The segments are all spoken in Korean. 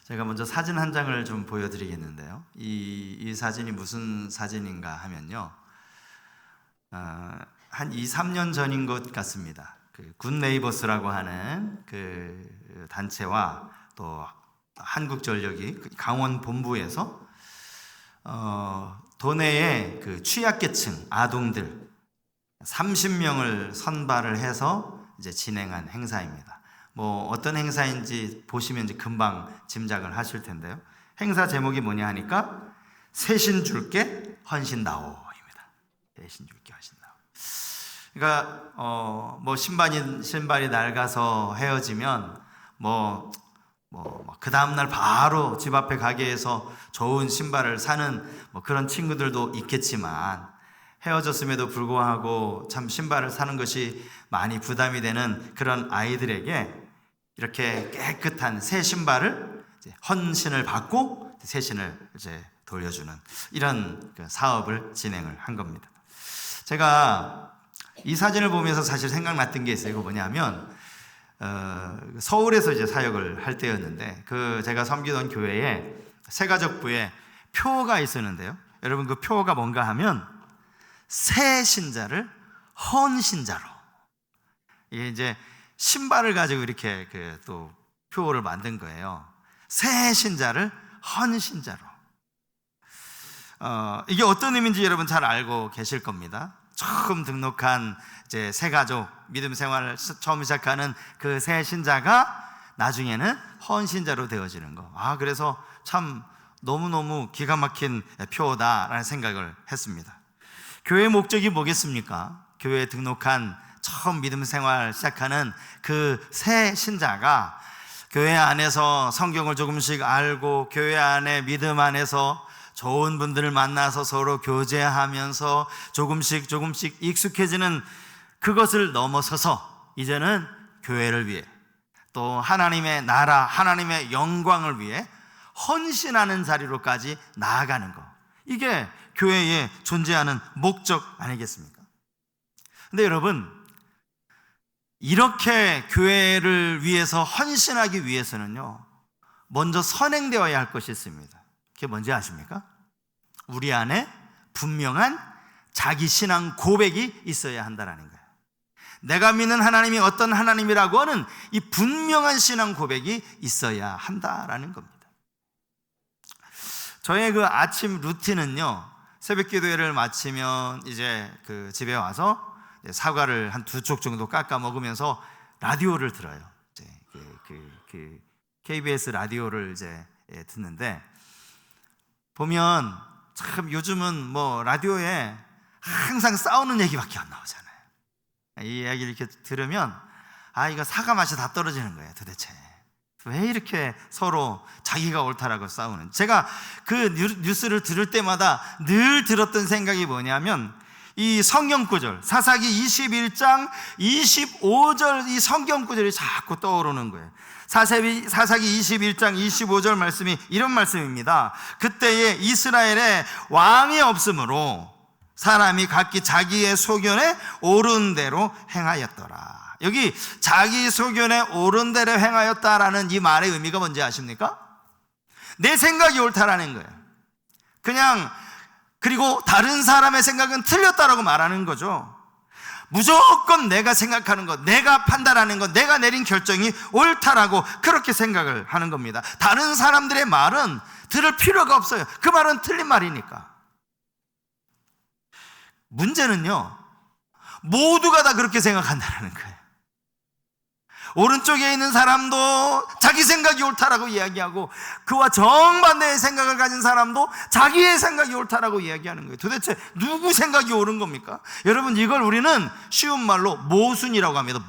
제가 먼저 사진 한 장을 좀 보여드리겠는데요. 이 사진이 무슨 사진인가 하면요, 한 2, 3년 전인 것 같습니다. 굿네이버스라고 하는 그 단체와 또 한국전력이 강원 본부에서 도내의 그 취약계층 아동들 30명을 선발을 해서 이제 진행한 행사입니다. 뭐 어떤 행사인지 보시면 이제 금방 짐작을 하실 텐데요. 행사 제목이 뭐냐 하니까 세신 줄게 헌신다오입니다. 세신 줄게 헌신다오. 그러니까 뭐 신발이 낡아서 헤어지면 그 다음날 바로 집 앞에 가게에서 좋은 신발을 사는 뭐 그런 친구들도 있겠지만, 헤어졌음에도 불구하고 참 신발을 사는 것이 많이 부담이 되는 그런 아이들에게 이렇게 깨끗한 새 신발을 이제 헌신을 받고 새 신을 이제 돌려주는 이런 사업을 진행을 한 겁니다. 제가 이 사진을 보면서 사실 생각났던 게 있어요. 이거 뭐냐면 서울에서 이제 사역을 할 때였는데, 제가 섬기던 교회에 새가족부에 표가 있었는데요. 여러분, 그 표가 뭔가 하면 새 신자를 헌신자로, 이게 이제 신발을 가지고 이렇게 또 표를 만든 거예요. 새 신자를 헌신자로. 이게 어떤 의미인지 여러분 잘 알고 계실 겁니다. 처음 등록한 이제 새가족 믿음 생활을 처음 시작하는 그 새 신자가 나중에는 헌신자로 되어지는 거. 그래서 참 너무너무 기가 막힌 표다라는 생각을 했습니다. 교회의 목적이 뭐겠습니까? 교회에 등록한 처음 믿음 생활 시작하는 그 새 신자가 교회 안에서 성경을 조금씩 알고, 교회 안에 믿음 안에서 좋은 분들을 만나서 서로 교제하면서 조금씩 익숙해지는 그것을 넘어서서 이제는 교회를 위해, 또 하나님의 나라, 하나님의 영광을 위해 헌신하는 자리로까지 나아가는 것, 이게 교회에 존재하는 목적 아니겠습니까? 근데 여러분, 이렇게 교회를 위해서 헌신하기 위해서는요, 먼저 선행되어야 할 것이 있습니다. 그게 뭔지 아십니까? 우리 안에 분명한 자기 신앙 고백이 있어야 한다는 거예요. 내가 믿는 하나님이 어떤 하나님이라고 하는 이 분명한 신앙 고백이 있어야 한다라는 겁니다. 저의 그 아침 루틴은요, 새벽 기도회를 마치면 이제 집에 와서 사과를 한 2쪽 정도 깎아 먹으면서 라디오를 들어요. 이제 KBS 라디오를 이제 듣는데, 보면 참 요즘은 뭐 라디오에 항상 싸우는 얘기밖에 안 나오잖아요. 이 이야기를 이렇게 들으면 이거 사과 맛이 다 떨어지는 거예요. 도대체 왜 이렇게 서로 자기가 옳다라고 싸우는. 제가 그 뉴스를 들을 때마다 늘 들었던 생각이 뭐냐면, 이 성경 구절, 사사기 21장 25절 이 성경 구절이 자꾸 떠오르는 거예요. 사사기 21장 25절 말씀이 이런 말씀입니다. 그때에 이스라엘에 왕이 없으므로 사람이 각기 자기의 소견에 옳은 대로 행하였더라. 여기 자기 소견에 옳은 대로 행하였다라는 이 말의 의미가 뭔지 아십니까? 내 생각이 옳다라는 거예요. 그리고 다른 사람의 생각은 틀렸다라고 말하는 거죠. 무조건 내가 생각하는 것, 내가 판단하는 것, 내가 내린 결정이 옳다라고 그렇게 생각을 하는 겁니다. 다른 사람들의 말은 들을 필요가 없어요. 그 말은 틀린 말이니까. 문제는요, 모두가 다 그렇게 생각한다는 거예요. 오른쪽에 있는 사람도 자기 생각이 옳다라고 이야기하고, 그와 정반대의 생각을 가진 사람도 자기의 생각이 옳다라고 이야기하는 거예요. 도대체 누구 생각이 옳은 겁니까? 여러분, 이걸 우리는 쉬운 말로 모순이라고 합니다.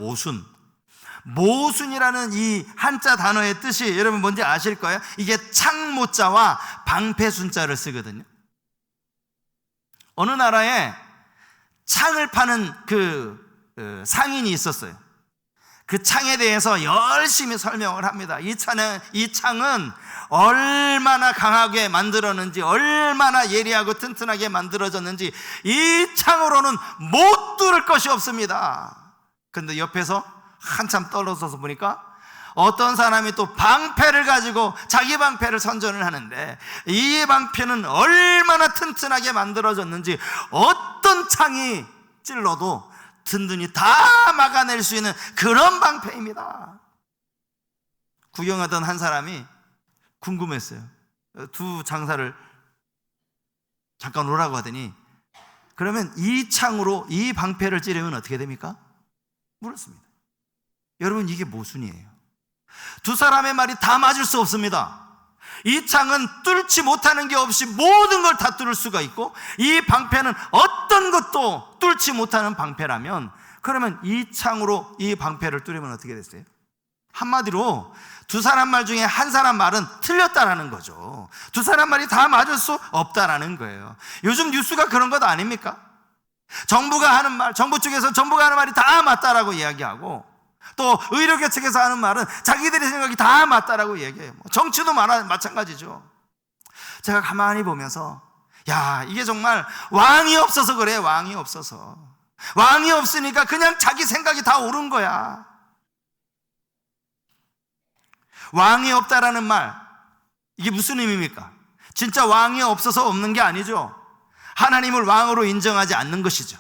모순이라는 이 한자 단어의 뜻이 여러분 뭔지 아실 거예요? 이게 창모자와 방패순자를 쓰거든요. 어느 나라에 창을 파는 상인이 있었어요. 그 창에 대해서 열심히 설명을 합니다. 이 창은 얼마나 강하게 만들었는지, 얼마나 예리하고 튼튼하게 만들어졌는지 이 창으로는 못 뚫을 것이 없습니다. 그런데 옆에서 한참 떨어져서 보니까 어떤 사람이 또 방패를 가지고 자기 방패를 선전을 하는데, 이 방패는 얼마나 튼튼하게 만들어졌는지 어떤 창이 찔러도 든든히 다 막아낼 수 있는 그런 방패입니다. 구경하던 한 사람이 궁금했어요. 두 장사를 잠깐 오라고 하더니, 그러면 이 창으로 이 방패를 찌르면 어떻게 됩니까? 물었습니다. 여러분, 이게 모순이에요. 두 사람의 말이 다 맞을 수 없습니다. 이 창은 뚫지 못하는 게 없이 모든 걸 다 뚫을 수가 있고, 이 방패는 어떤 것도 뚫지 못하는 방패라면, 그러면 이 창으로 이 방패를 뚫으면 어떻게 됐어요? 한마디로 두 사람 말 중에 한 사람 말은 틀렸다라는 거죠. 두 사람 말이 다 맞을 수 없다라는 거예요. 요즘 뉴스가 그런 것 아닙니까? 정부가 하는 말, 정부 쪽에서 정부가 하는 말이 다 맞다라고 이야기하고, 또 의료계 측에서 하는 말은 자기들의 생각이 다 맞다라고 얘기해요. 정치도 마찬가지죠. 제가 가만히 보면서, 야, 이게 정말 왕이 없어서 그래. 왕이 없어서. 왕이 없으니까 그냥 자기 생각이 다 옳은 거야. 왕이 없다라는 말, 이게 무슨 의미입니까? 진짜 왕이 없어서 없는 게 아니죠. 하나님을 왕으로 인정하지 않는 것이죠.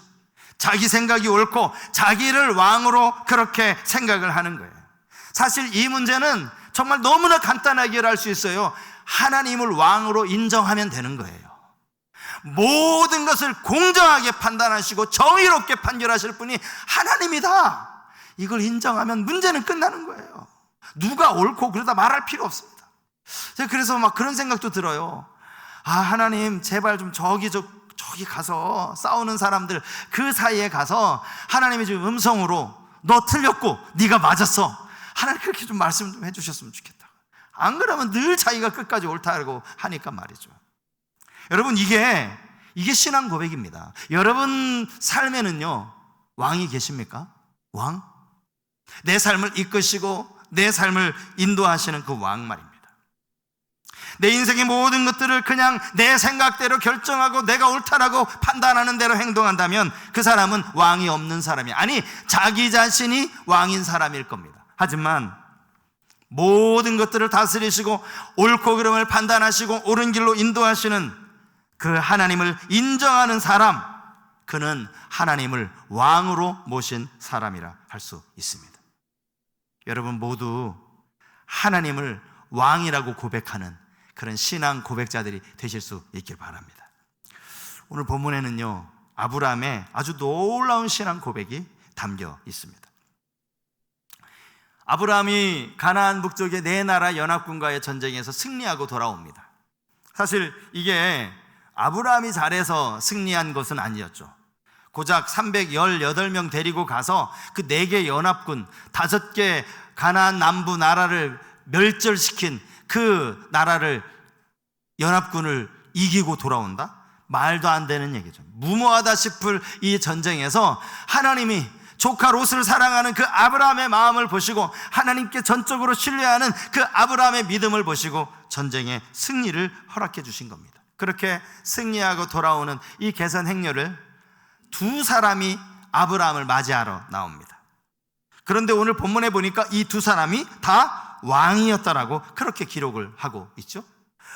자기 생각이 옳고 자기를 왕으로 그렇게 생각을 하는 거예요. 사실 이 문제는 정말 너무나 간단하게 해결할 수 있어요. 하나님을 왕으로 인정하면 되는 거예요. 모든 것을 공정하게 판단하시고 정의롭게 판결하실 분이 하나님이다, 이걸 인정하면 문제는 끝나는 거예요. 누가 옳고 그러다 말할 필요 없습니다. 제가 그래서 막 그런 생각도 들어요. 아, 하나님 제발 좀 저기 가서 싸우는 사람들 그 사이에 가서 하나님이 지금 음성으로 너 틀렸고 네가 맞았어, 하나님 그렇게 좀 말씀 좀 해주셨으면 좋겠다. 안 그러면 늘 자기가 끝까지 옳다고 하니까 말이죠. 여러분, 이게 신앙 고백입니다. 여러분 삶에는요, 왕이 계십니까? 왕? 내 삶을 이끄시고 내 삶을 인도하시는 그 왕 말입니다. 내 인생의 모든 것들을 그냥 내 생각대로 결정하고 내가 옳다라고 판단하는 대로 행동한다면 그 사람은 왕이 없는 사람이, 아니 자기 자신이 왕인 사람일 겁니다. 하지만 모든 것들을 다스리시고 옳고 그름을 판단하시고 옳은 길로 인도하시는 그 하나님을 인정하는 사람, 그는 하나님을 왕으로 모신 사람이라 할 수 있습니다. 여러분 모두 하나님을 왕이라고 고백하는 그런 신앙 고백자들이 되실 수 있길 바랍니다. 오늘 본문에는요, 아브라함의 아주 놀라운 신앙 고백이 담겨 있습니다. 아브라함이 가나안 북쪽의 네 나라 연합군과의 전쟁에서 승리하고 돌아옵니다. 사실 이게 아브라함이 잘해서 승리한 것은 아니었죠. 고작 318명 데리고 가서 그 4개 연합군, 5개 가나안 남부 나라를 멸절시킨 그 나라를, 연합군을 이기고 돌아온다? 말도 안 되는 얘기죠. 무모하다 싶을 이 전쟁에서 하나님이 조카 롯을 사랑하는 그 아브라함의 마음을 보시고 하나님께 전적으로 신뢰하는 그 아브라함의 믿음을 보시고 전쟁의 승리를 허락해 주신 겁니다. 그렇게 승리하고 돌아오는 이 개선 행렬을 두 사람이 아브라함을 맞이하러 나옵니다. 그런데 오늘 본문에 보니까 이 두 사람이 다 왕이었다라고 그렇게 기록을 하고 있죠.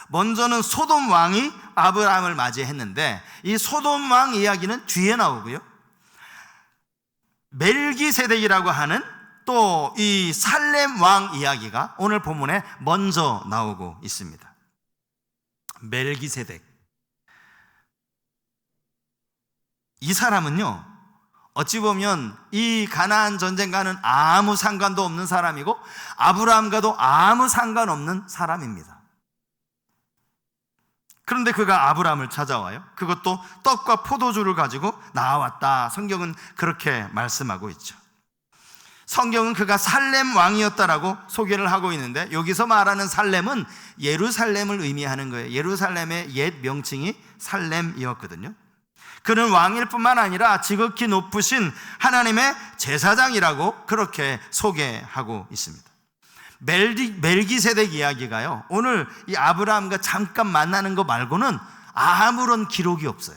먼저는 소돔 왕이 아브라함을 맞이했는데, 이 소돔 왕 이야기는 뒤에 나오고요, 멜기세덱이라고 하는 또 이 살렘 왕 이야기가 오늘 본문에 먼저 나오고 있습니다. 멜기세덱, 이 사람은요, 어찌 보면 이 가나안 전쟁과는 아무 상관도 없는 사람이고 아브라함과도 아무 상관없는 사람입니다. 그런데 그가 아브라함을 찾아와요. 그것도 떡과 포도주를 가지고 나왔다. 성경은 그렇게 말씀하고 있죠. 성경은 그가 살렘 왕이었다라고 소개를 하고 있는데, 여기서 말하는 살렘은 예루살렘을 의미하는 거예요. 예루살렘의 옛 명칭이 살렘이었거든요. 그는 왕일 뿐만 아니라 지극히 높으신 하나님의 제사장이라고 그렇게 소개하고 있습니다. 멜기세덱 이야기가요, 오늘 이 아브라함과 잠깐 만나는 거 말고는 아무런 기록이 없어요.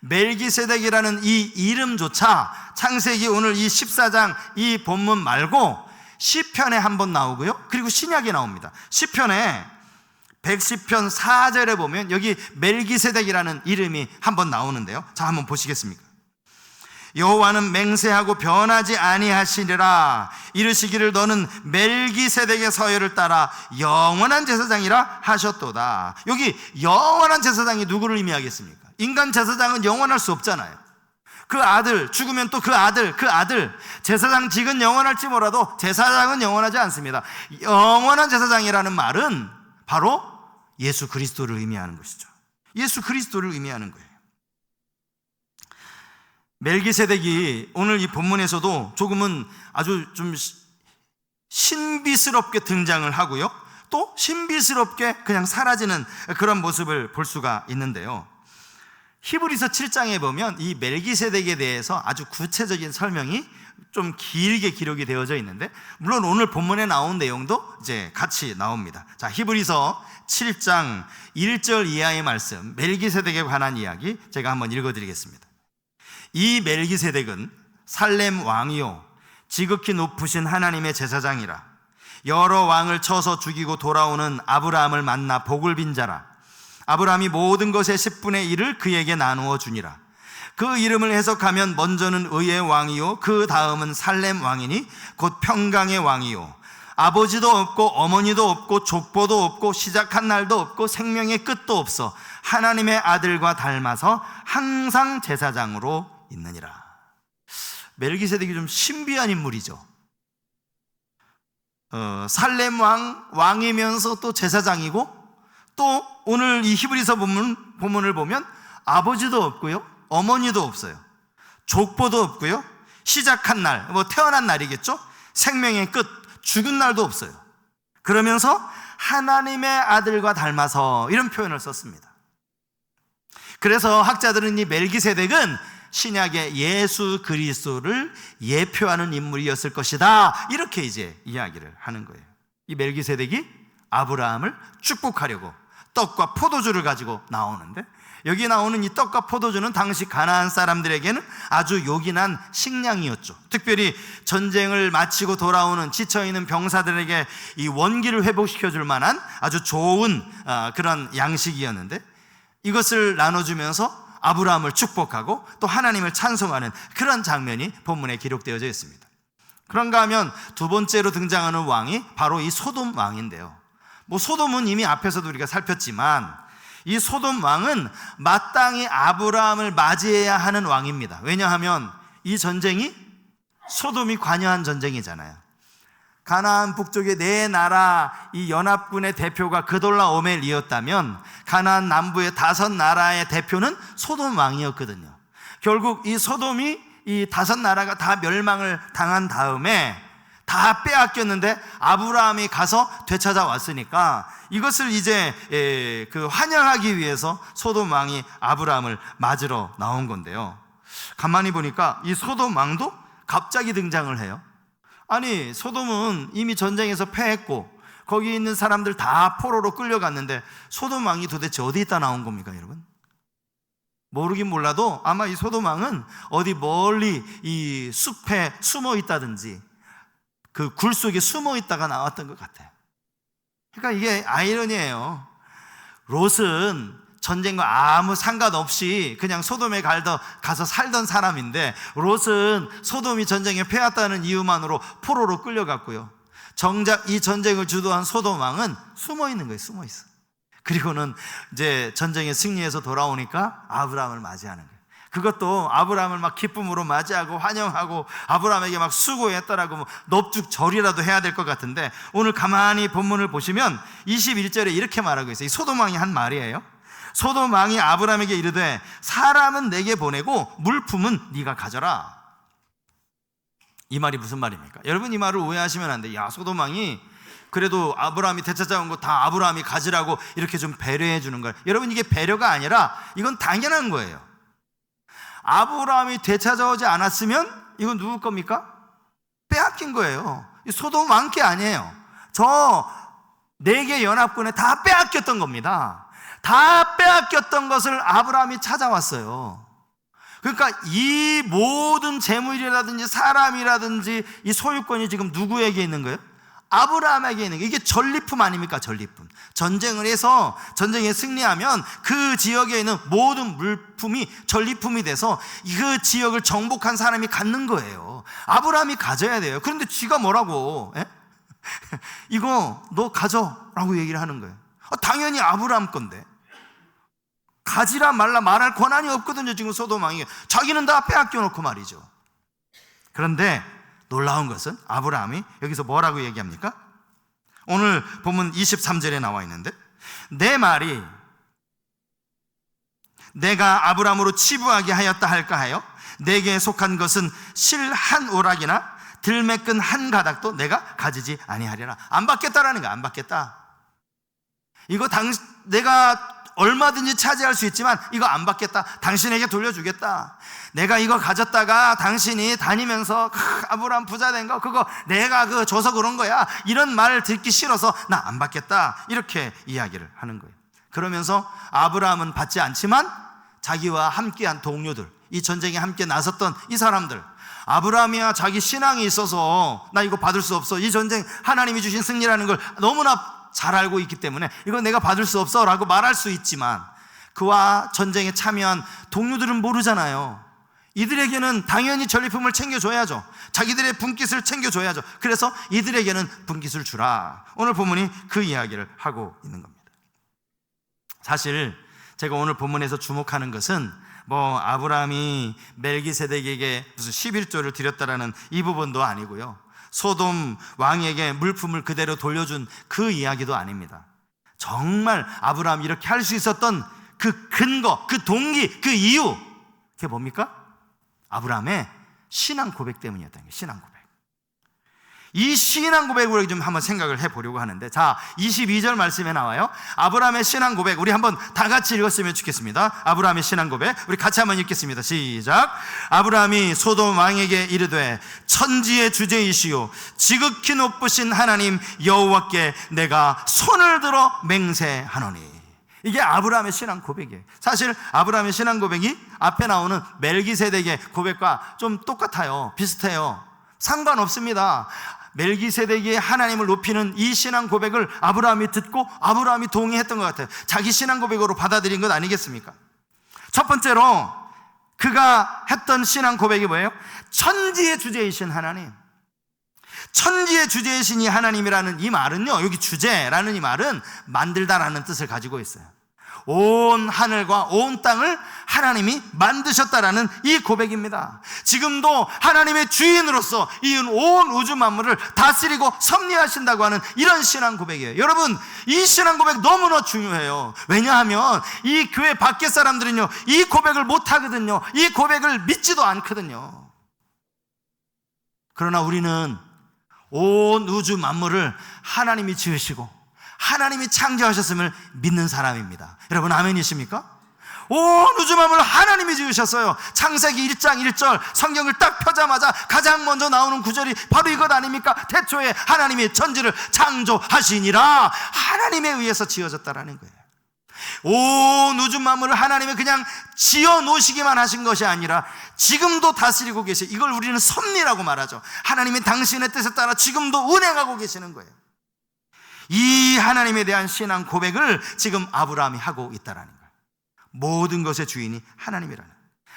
멜기세덱이라는 이 이름조차 창세기 오늘 이 14장 이 본문 말고 시편에 한번 나오고요, 그리고 신약에 나옵니다. 시편에 110편 4절에 보면 여기 멜기세덱이라는 이름이 한번 나오는데요. 자, 한번 보시겠습니까? 여호와는 맹세하고 변하지 아니하시리라. 이르시기를 너는 멜기세덱의 서열을 따라 영원한 제사장이라 하셨도다. 여기 영원한 제사장이 누구를 의미하겠습니까? 인간 제사장은 영원할 수 없잖아요. 그 아들, 죽으면 또 그 아들, 제사장직은 영원할지 몰라도 제사장은 영원하지 않습니다. 영원한 제사장이라는 말은 바로 예수 그리스도를 의미하는 것이죠. 예수 그리스도를 의미하는 거예요. 멜기세덱이 오늘 이 본문에서도 조금은 아주 좀 신비스럽게 등장을 하고요, 또 신비스럽게 그냥 사라지는 그런 모습을 볼 수가 있는데요. 히브리서 7장에 보면 이 멜기세덱에 대해서 아주 구체적인 설명이 좀 길게 기록이 되어져 있는데, 물론 오늘 본문에 나온 내용도 이제 같이 나옵니다. 자, 히브리서 7장 1절 이하의 말씀, 멜기세덱에 관한 이야기 제가 한번 읽어드리겠습니다. 이 멜기세덱은 살렘 왕이요 지극히 높으신 하나님의 제사장이라. 여러 왕을 쳐서 죽이고 돌아오는 아브라함을 만나 복을 빈 자라. 아브라함이 모든 것의 10분의 1을 그에게 나누어 주니라. 그 이름을 해석하면 먼저는 의의 왕이요 그 다음은 살렘 왕이니 곧 평강의 왕이요 아버지도 없고 어머니도 없고 족보도 없고 시작한 날도 없고 생명의 끝도 없어 하나님의 아들과 닮아서 항상 제사장으로 있느니라. 멜기세덱이 좀 신비한 인물이죠. 살렘 왕이면서 또 제사장이고, 또 오늘 이 히브리서 본문을 보면 아버지도 없고요, 어머니도 없어요, 족보도 없고요, 시작한 날, 태어난 날이겠죠, 생명의 끝, 죽은 날도 없어요. 그러면서 하나님의 아들과 닮아서 이런 표현을 썼습니다. 그래서 학자들은 이 멜기세덱은 신약의 예수 그리스도를 예표하는 인물이었을 것이다, 이렇게 이제 이야기를 하는 거예요. 이 멜기세덱이 아브라함을 축복하려고 떡과 포도주를 가지고 나오는데, 여기 나오는 이 떡과 포도주는 당시 가나안 사람들에게는 아주 요긴한 식량이었죠. 특별히 전쟁을 마치고 돌아오는 지쳐있는 병사들에게 이 원기를 회복시켜줄 만한 아주 좋은 그런 양식이었는데, 이것을 나눠주면서 아브라함을 축복하고 또 하나님을 찬송하는 그런 장면이 본문에 기록되어져 있습니다. 그런가 하면 두 번째로 등장하는 왕이 바로 이 소돔 왕인데요. 소돔은 이미 앞에서도 우리가 살폈지만 이 소돔 왕은 마땅히 아브라함을 맞이해야 하는 왕입니다. 왜냐하면 이 전쟁이 소돔이 관여한 전쟁이잖아요. 가나안 북쪽의 네 나라 이 연합군의 대표가 그돌라오멜이었다면 가나안 남부의 5나라의 대표는 소돔 왕이었거든요. 결국 이 소돔이 이 5나라가 다 멸망을 당한 다음에 다 빼앗겼는데 아브라함이 가서 되찾아왔으니까 이것을 이제 환영하기 위해서 소돔 왕이 아브라함을 맞으러 나온 건데요. 가만히 보니까 이 소돔 왕도 갑자기 등장을 해요. 아니, 소돔은 이미 전쟁에서 패했고 거기 있는 사람들 다 포로로 끌려갔는데 소돔 왕이 도대체 어디 있다 나온 겁니까, 여러분? 모르긴 몰라도 아마 이 소돔 왕은 어디 멀리 이 숲에 숨어 있다든지 그 굴 속에 숨어 있다가 나왔던 것 같아요. 그러니까 이게 아이러니예요. 롯은 전쟁과 아무 상관없이 그냥 소돔에 가서 살던 사람인데, 롯은 소돔이 전쟁에 패했다는 이유만으로 포로로 끌려갔고요. 정작 이 전쟁을 주도한 소돔 왕은 숨어 있는 거예요. 숨어 있어. 그리고는 이제 전쟁에 승리해서 돌아오니까 아브라함을 맞이하는 거예요. 그것도 아브라함을 막 기쁨으로 맞이하고 환영하고 아브라함에게 막 수고했다라고 넙죽절이라도 해야 될 것 같은데, 오늘 가만히 본문을 보시면 21절에 이렇게 말하고 있어요. 이 소돔 왕이 한 말이에요. 소돔 왕이 아브라함에게 이르되 사람은 내게 보내고 물품은 네가 가져라. 이 말이 무슨 말입니까? 여러분, 이 말을 오해하시면 안 돼요. 야, 소돔 왕이 그래도 아브라함이 되찾아온 거 다 아브라함이 가지라고 이렇게 좀 배려해 주는 거예요. 여러분, 이게 배려가 아니라 이건 당연한 거예요. 아브라함이 되찾아오지 않았으면 이건 누구 겁니까? 빼앗긴 거예요. 소돔 왕 게 아니에요. 저 4개 연합군에 다 빼앗겼던 겁니다. 다 빼앗겼던 것을 아브라함이 찾아왔어요. 그러니까 이 모든 재물이라든지 사람이라든지 이 소유권이 지금 누구에게 있는 거예요? 아브라함에게 있는 거예요. 이게 전리품 아닙니까? 전리품. 전쟁을 해서 전쟁에 승리하면 그 지역에 있는 모든 물품이 전리품이 돼서 그 지역을 정복한 사람이 갖는 거예요. 아브라함이 가져야 돼요. 그런데 쥐가 뭐라고? 이거 너 가져라고 얘기를 하는 거예요. 당연히 아브라함 건데 가지라 말라 말할 권한이 없거든요. 지금 소돔 왕이 자기는 다 빼앗겨 놓고 말이죠. 그런데 놀라운 것은 아브라함이 여기서 뭐라고 얘기합니까? 오늘 본문 23절에 나와 있는데, 내 말이 내가 아브라함으로 치부하게 하였다 할까 하여 내게 속한 것은 실 한 오락이나 들매끈 한 가닥도 내가 가지지 아니하리라. 안 받겠다라는 거야. 안 받겠다. 이거 내가 얼마든지 차지할 수 있지만 이거 안 받겠다. 당신에게 돌려주겠다. 내가 이거 가졌다가 당신이 다니면서 아브라함 부자 된 거 그거 내가 줘서 그런 거야. 이런 말 듣기 싫어서 나 안 받겠다. 이렇게 이야기를 하는 거예요. 그러면서 아브라함은 받지 않지만 자기와 함께한 동료들, 이 전쟁에 함께 나섰던 이 사람들, 아브라함이야 자기 신앙이 있어서 나 이거 받을 수 없어. 이 전쟁 하나님이 주신 승리라는 걸 너무나 잘 알고 있기 때문에 이거 내가 받을 수 없어 라고 말할 수 있지만 그와 전쟁에 참여한 동료들은 모르잖아요. 이들에게는 당연히 전리품을 챙겨줘야죠. 자기들의 분깃을 챙겨줘야죠. 그래서 이들에게는 분깃을 주라. 오늘 본문이 그 이야기를 하고 있는 겁니다. 사실 제가 오늘 본문에서 주목하는 것은 아브라함이 멜기세덱에게 무슨 11조를 드렸다라는 이 부분도 아니고요, 소돔 왕에게 물품을 그대로 돌려준 그 이야기도 아닙니다. 정말 아브라함이 이렇게 할 수 있었던 그 근거, 그 동기, 그 이유, 그게 뭡니까? 아브라함의 신앙 고백 때문이었다는 거예요. 신앙 고백. 이 신앙 고백으로 좀 한번 생각을 해보려고 하는데, 자 22절 말씀에 나와요. 아브라함의 신앙 고백, 우리 한번 다 같이 읽었으면 좋겠습니다. 아브라함의 신앙 고백 우리 같이 한번 읽겠습니다. 시작. 아브라함이 소돔 왕에게 이르되 천지의 주제이시오 지극히 높으신 하나님 여호와께 내가 손을 들어 맹세하노니. 이게 아브라함의 신앙 고백이에요. 사실 아브라함의 신앙 고백이 앞에 나오는 멜기세덱의 고백과 좀 똑같아요. 비슷해요. 상관없습니다. 멜기세덱이 하나님을 높이는 이 신앙 고백을 아브라함이 듣고 아브라함이 동의했던 것 같아요. 자기 신앙 고백으로 받아들인 것 아니겠습니까? 첫 번째로 그가 했던 신앙 고백이 뭐예요? 천지의 주제이신 하나님. 천지의 주제이신 이 하나님이라는 이 말은요, 여기 주제라는 이 말은 만들다라는 뜻을 가지고 있어요. 온 하늘과 온 땅을 하나님이 만드셨다라는 이 고백입니다. 지금도 하나님의 주인으로서 이 온 우주 만물을 다스리고 섭리하신다고 하는 이런 신앙 고백이에요. 여러분, 이 신앙 고백 너무나 중요해요. 왜냐하면 이 교회 밖의 사람들은요, 이 고백을 못하거든요. 이 고백을 믿지도 않거든요. 그러나 우리는 온 우주 만물을 하나님이 지으시고 하나님이 창조하셨음을 믿는 사람입니다. 여러분 아멘이십니까? 온 우주 만물을 하나님이 지으셨어요. 창세기 1장 1절 성경을 딱 펴자마자 가장 먼저 나오는 구절이 바로 이것 아닙니까? 태초에 하나님이 천지를 창조하시니라. 하나님에 의해서 지어졌다라는 거예요. 온 우주 만물을 하나님이 그냥 지어 놓으시기만 하신 것이 아니라 지금도 다스리고 계시, 이걸 우리는 섭리라고 말하죠. 하나님이 당신의 뜻에 따라 지금도 운행하고 계시는 거예요. 이 하나님에 대한 신앙 고백을 지금 아브라함이 하고 있다라는 거예요. 모든 것의 주인이 하나님이라는.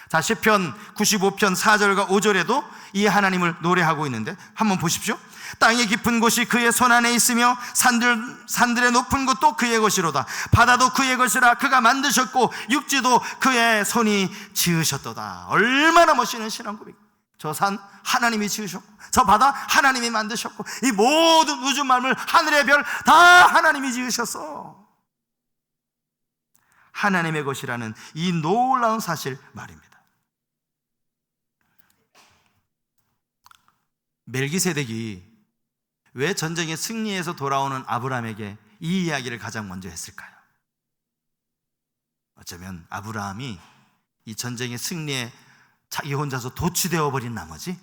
자, 시편 95편 4절과 5절에도 이 하나님을 노래하고 있는데 한번 보십시오. 땅의 깊은 곳이 그의 손 안에 있으며 산들의 높은 곳도 그의 것이로다. 바다도 그의 것이라. 그가 만드셨고 육지도 그의 손이 지으셨도다. 얼마나 멋있는 신앙 고백. 저 산 하나님이 지으셨고 저 바다 하나님이 만드셨고 이 모든 우주 만물 하늘의 별 다 하나님이 지으셨어. 하나님의 것이라는 이 놀라운 사실 말입니다. 멜기세덱이 왜 전쟁에 승리해서 돌아오는 아브라함에게 이 이야기를 가장 먼저 했을까요? 어쩌면 아브라함이 이 전쟁의 승리에 자기 혼자서 도취되어 버린 나머지,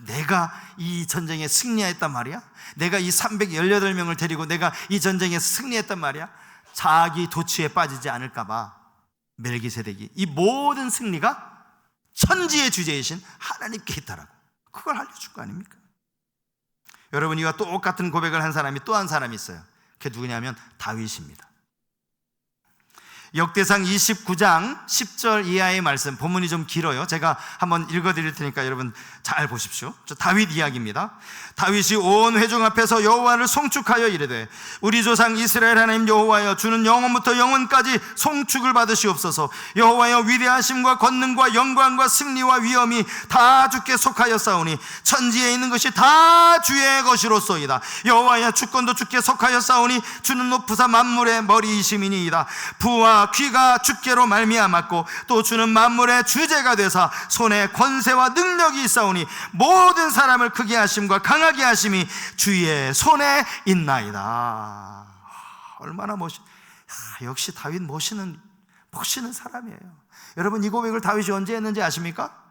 내가 이 전쟁에 승리했단 말이야? 내가 이 318명을 데리고 내가 이 전쟁에 승리했단 말이야? 자기 도취에 빠지지 않을까 봐 멜기세덱이 이 모든 승리가 천지의 주제이신 하나님께 있다라고, 그걸 알려줄 거 아닙니까? 여러분, 이와 똑같은 고백을 한 사람이 또 한 사람이 있어요. 그게 누구냐면 다윗입니다. 역대상 29장 10절 이하의 말씀, 본문이 좀 길어요. 제가 한번 읽어드릴 테니까 여러분 잘 보십시오. 다윗 이야기입니다. 다윗이 온 회중 앞에서 여호와를 송축하여 이르되, 우리 조상 이스라엘 하나님 여호와여, 주는 영원부터 영원까지 송축을 받으시옵소서. 여호와여, 위대하심과 권능과 영광과 승리와 위엄이 다 주께 속하였사오니 천지에 있는 것이 다 주의 것이로소이다. 여호와여, 주권도 주께 속하였사오니 주는 높으사 만물의 머리이심이니이다. 부와 귀가 주께로 말미암았고 또 주는 만물의 주제가 되사 손에 권세와 능력이 있사오니 모든 사람을 크게 하심과 강하게 하심이 주의 손에 있나이다. 얼마나 역시 다윗 멋있는 사람이에요. 여러분, 이 고백을 다윗이 언제 했는지 아십니까?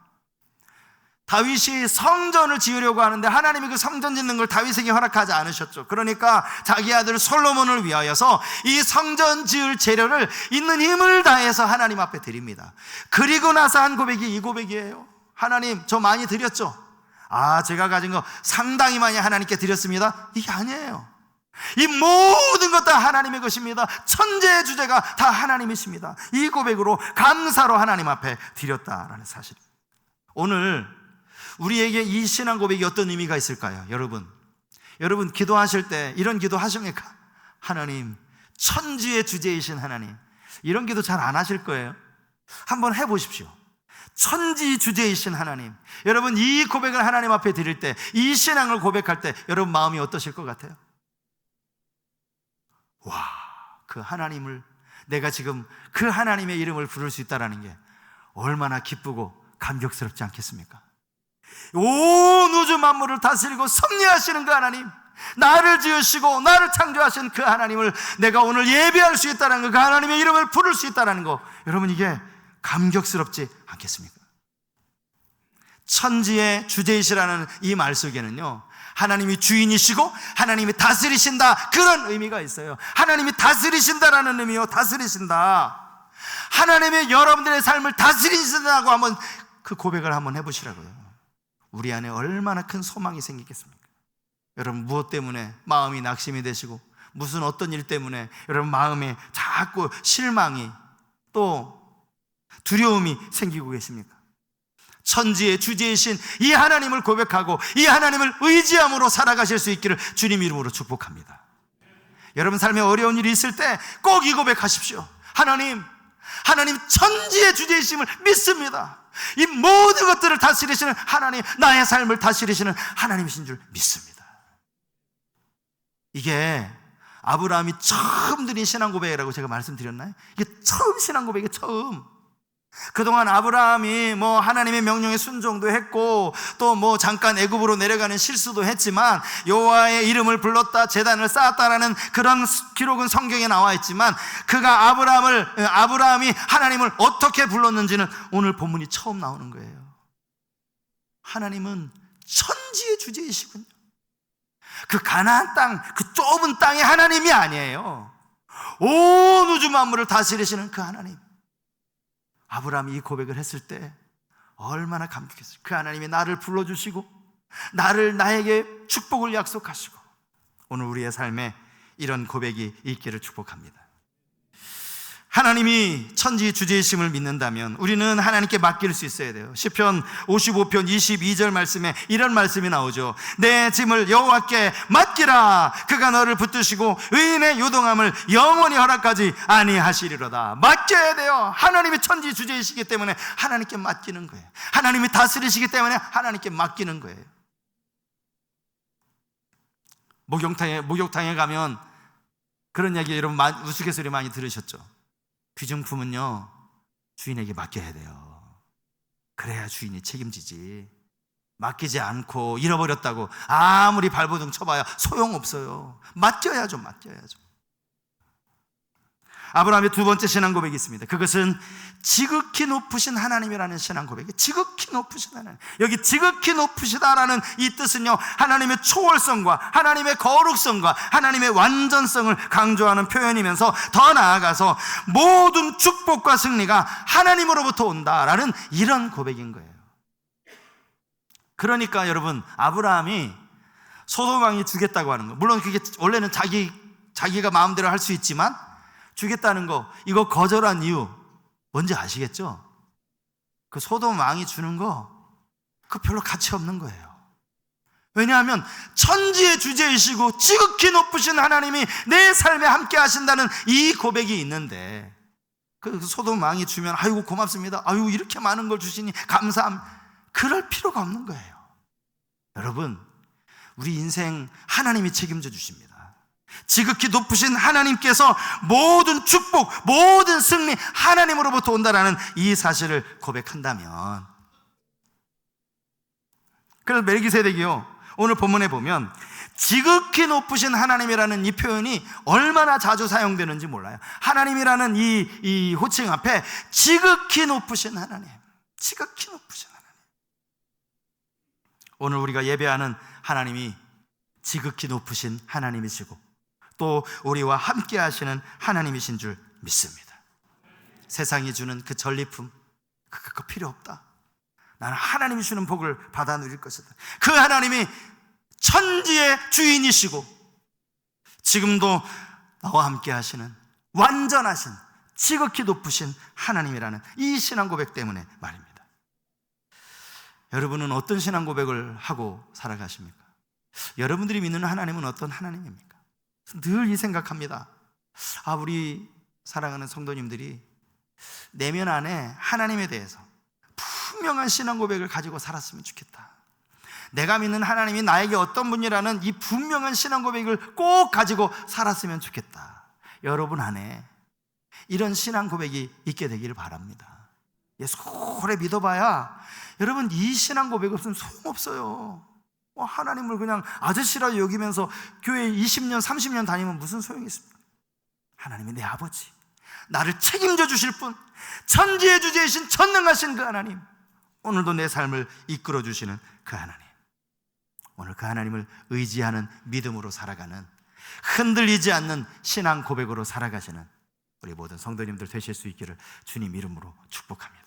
다윗이 성전을 지으려고 하는데 하나님이 그 성전 짓는 걸 다윗에게 허락하지 않으셨죠. 그러니까 자기 아들 솔로몬을 위하여서 이 성전 지을 재료를 있는 힘을 다해서 하나님 앞에 드립니다. 그리고 나서 한 고백이 이 고백이에요. 하나님, 저 많이 드렸죠? 제가 가진 거 상당히 많이 하나님께 드렸습니다. 이게 아니에요. 이 모든 것 다 하나님의 것입니다. 천재의 주제가 다 하나님이십니다. 이 고백으로 감사로 하나님 앞에 드렸다라는 사실. 오늘 우리에게 이 신앙 고백이 어떤 의미가 있을까요? 여러분 기도하실 때 이런 기도 하십니까? 하나님, 천지의 주제이신 하나님. 이런 기도 잘 안 하실 거예요. 한번 해보십시오. 천지 주제이신 하나님. 여러분, 이 고백을 하나님 앞에 드릴 때, 이 신앙을 고백할 때 여러분 마음이 어떠실 것 같아요? 와, 그 하나님을, 내가 지금 그 하나님의 이름을 부를 수 있다는 게 얼마나 기쁘고 감격스럽지 않겠습니까? 온 우주 만물을 다스리고 섭리하시는 그 하나님, 나를 지으시고 나를 창조하신 그 하나님을 내가 오늘 예배할 수 있다는 거, 그 하나님의 이름을 부를 수 있다는 거, 여러분 이게 감격스럽지 않겠습니까? 천지의 주제이시라는 이 말 속에는요, 하나님이 주인이시고 하나님이 다스리신다, 그런 의미가 있어요. 하나님이 다스리신다라는 의미요. 다스리신다. 하나님의 여러분들의 삶을 다스리신다고 한번 그 고백을 한번 해보시라고요. 우리 안에 얼마나 큰 소망이 생기겠습니까? 여러분, 무엇 때문에 마음이 낙심이 되시고, 무슨 어떤 일 때문에 여러분 마음에 자꾸 실망이 또 두려움이 생기고 계십니까? 천지의 주제이신 이 하나님을 고백하고 이 하나님을 의지함으로 살아가실 수 있기를 주님 이름으로 축복합니다. 여러분 삶에 어려운 일이 있을 때 꼭 이 고백하십시오. 하나님 천지의 주제이심을 믿습니다. 이 모든 것들을 다스리시는 하나님, 나의 삶을 다스리시는 하나님이신 줄 믿습니다. 이게 아브라함이 처음 드린 신앙 고백이라고 제가 말씀드렸나요? 이게 처음 신앙 고백이에요. 처음. 그동안 아브라함이 하나님의 명령에 순종도 했고 또 잠깐 애굽으로 내려가는 실수도 했지만 여호와의 이름을 불렀다, 제단을 쌓았다라는 그런 기록은 성경에 나와 있지만 그가 아브라함이 하나님을 어떻게 불렀는지는 오늘 본문이 처음 나오는 거예요. 하나님은 천지의 주제이시군요. 그 가나안 땅, 그 좁은 땅의 하나님이 아니에요. 온 우주 만물을 다스리시는 그 하나님. 아브라함이 이 고백을 했을 때 얼마나 감격했어요. 그 하나님이 나를 불러주시고 나에게 축복을 약속하시고, 오늘 우리의 삶에 이런 고백이 있기를 축복합니다. 하나님이 천지 주제이심을 믿는다면 우리는 하나님께 맡길 수 있어야 돼요. 시편 55편 22절 말씀에 이런 말씀이 나오죠. 내 짐을 여호와께 맡기라. 그가 너를 붙드시고 의인의 요동함을 영원히 허락하지 아니하시리로다. 맡겨야 돼요. 하나님이 천지 주제이시기 때문에 하나님께 맡기는 거예요. 하나님이 다스리시기 때문에 하나님께 맡기는 거예요. 목욕탕에 가면 그런 이야기 여러분 우스갯소리 많이 들으셨죠? 귀중품은요 주인에게 맡겨야 돼요. 그래야 주인이 책임지지. 맡기지 않고 잃어버렸다고 아무리 발버둥 쳐봐야 소용없어요. 맡겨야죠. 아브라함의 두 번째 신앙 고백이 있습니다. 그것은 지극히 높으신 하나님이라는 신앙 고백이, 지극히 높으신 하나님. 여기 지극히 높으시다라는 이 뜻은요, 하나님의 초월성과 하나님의 거룩성과 하나님의 완전성을 강조하는 표현이면서 더 나아가서 모든 축복과 승리가 하나님으로부터 온다라는 이런 고백인 거예요. 그러니까 여러분, 아브라함이 소돔 왕이 주겠다고 하는 거, 물론 그게 원래는 자기가 마음대로 할 수 있지만 주겠다는 거, 이거 거절한 이유 뭔지 아시겠죠? 그 소돔 왕이 주는 거, 그거 별로 가치 없는 거예요. 왜냐하면 천지의 주제이시고 지극히 높으신 하나님이 내 삶에 함께 하신다는 이 고백이 있는데, 그 소돔 왕이 주면 아이고 고맙습니다, 아이고 이렇게 많은 걸 주시니 감사합니다, 그럴 필요가 없는 거예요. 여러분, 우리 인생 하나님이 책임져 주십니다. 지극히 높으신 하나님께서 모든 축복, 모든 승리 하나님으로부터 온다라는 이 사실을 고백한다면, 그래서 멜기세덱이요, 오늘 본문에 보면 지극히 높으신 하나님이라는 이 표현이 얼마나 자주 사용되는지 몰라요. 하나님이라는 이 호칭 앞에 지극히 높으신 하나님, 지극히 높으신 하나님. 오늘 우리가 예배하는 하나님이 지극히 높으신 하나님이시고 또 우리와 함께 하시는 하나님이신 줄 믿습니다. 세상이 주는 그 전리품, 그거 필요 없다. 나는 하나님이 주는 복을 받아 누릴 것이다. 그 하나님이 천지의 주인이시고 지금도 나와 함께 하시는 완전하신 지극히 높으신 하나님이라는 이 신앙 고백 때문에 말입니다. 여러분은 어떤 신앙 고백을 하고 살아가십니까? 여러분들이 믿는 하나님은 어떤 하나님입니까? 늘 이 생각합니다. 우리 사랑하는 성도님들이 내면 안에 하나님에 대해서 분명한 신앙 고백을 가지고 살았으면 좋겠다. 내가 믿는 하나님이 나에게 어떤 분이라는 이 분명한 신앙 고백을 꼭 가지고 살았으면 좋겠다. 여러분 안에 이런 신앙 고백이 있게 되기를 바랍니다. 예수 오래 믿어봐야 여러분 이 신앙 고백 없으면 소용없어요. 하나님을 그냥 아저씨라 여기면서 교회 20년 30년 다니면 무슨 소용이 있습니까? 하나님이 내 아버지, 나를 책임져 주실 분, 천지의 주제이신 전능하신 그 하나님, 오늘도 내 삶을 이끌어 주시는 그 하나님, 오늘 그 하나님을 의지하는 믿음으로 살아가는, 흔들리지 않는 신앙 고백으로 살아가시는 우리 모든 성도님들 되실 수 있기를 주님 이름으로 축복합니다.